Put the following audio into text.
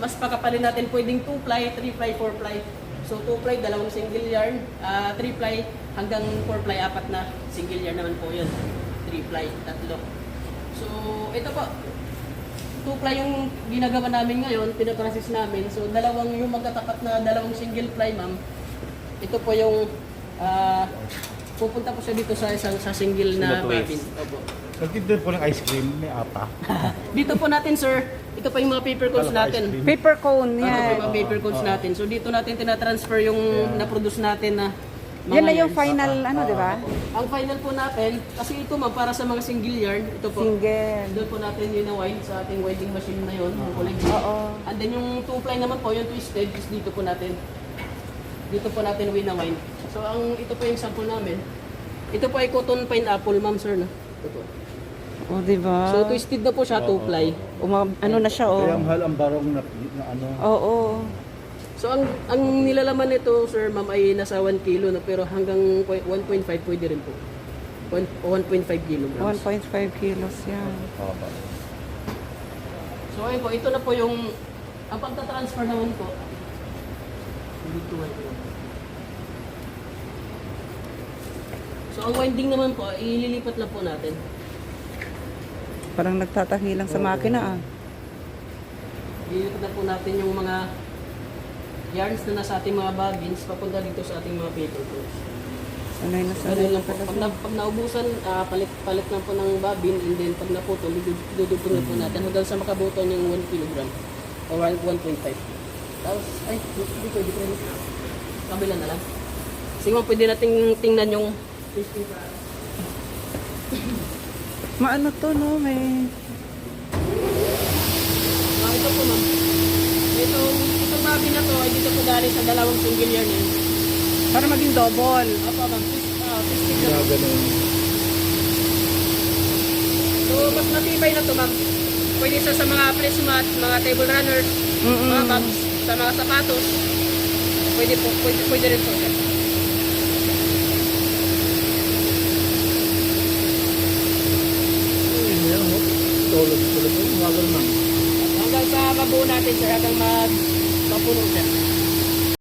mas pakapalin natin, pwedeng 2 ply, 3 ply, 4 ply. So 2 ply, dalawang single yarn, 3 ply hanggang 4 ply, apat na single yarn naman po yun. 3 ply, tatlo. So ito po, 2 ply yung ginagawa namin ngayon, pinaprocess namin. So yung magkatapat na dalawang single ply, ma'am. Ito po yung pupunta po siya dito sa single na bobbin. Opo. Nagtinda po ng ice cream, may apa. Dito po natin, sir, ito pa yung mga paper cones natin. Paper cone, Ito pa yan. yung mga paper cones natin. So dito natin tinatransfer yung na-produce natin na mga Yan na yung yarns. final, ano, di ba? Ang final po natin, kasi ito ma'am, para sa mga single yarn, ito po. Single. Doon po natin yun na-wind sa ating winding machine na yun, yung kulay green. Oo. And then yung 2 ply naman po, yung twisted, is dito po natin win-wind. So ito po yung sample namin. Ito po ay cotton pineapple, ma'am, sir, no? Ito po. O, di ba? So twisted na po siya, 2 ply. Ano na siya, Kaya oh. mahal ang barong na ano. Oo. So ang nilalaman nito, sir, ma'am, ay nasa 1 kilo na, pero hanggang 1.5 pwede rin po. 1.5 kilograms. 1.5 kilos yan. So ayun po, ito na po yung ang pagta-transfer naman po. Dito So ang winding naman po, ililipat lang po natin. Parang nagtatahi lang sa makina, ah. Ililipat na po natin yung mga yarns na nasa ating mga bobbins papunta dito sa ating mga paper cones. Sanay na sanay Ganun na lang po. talaga. Pag naubusan, palit lang po ng bobbin, and then pag naputol, dudugtong na po natin hanggang sa makabuto ng 1 kilogram o 1.5. Tapos, ay, dito. Kabila na lang. Sige ma'am, pwede nating tingnan yung testing para. Maano to, no? May... Ito po ma'am. Itong bobbin na to, ay dito po galing sa dalawang single yarn yan. Para maging double. Opo ma'am, twisted na po. ganun. So, mas matibay na to ma'am. Pwede isa sa mga press mat, mga table runners, mga bags, sa mga sapatos. Pwede rin po siya. Tulog. Umagal man. Hanggang sa mabuo natin siya, hanggang mapuno siya.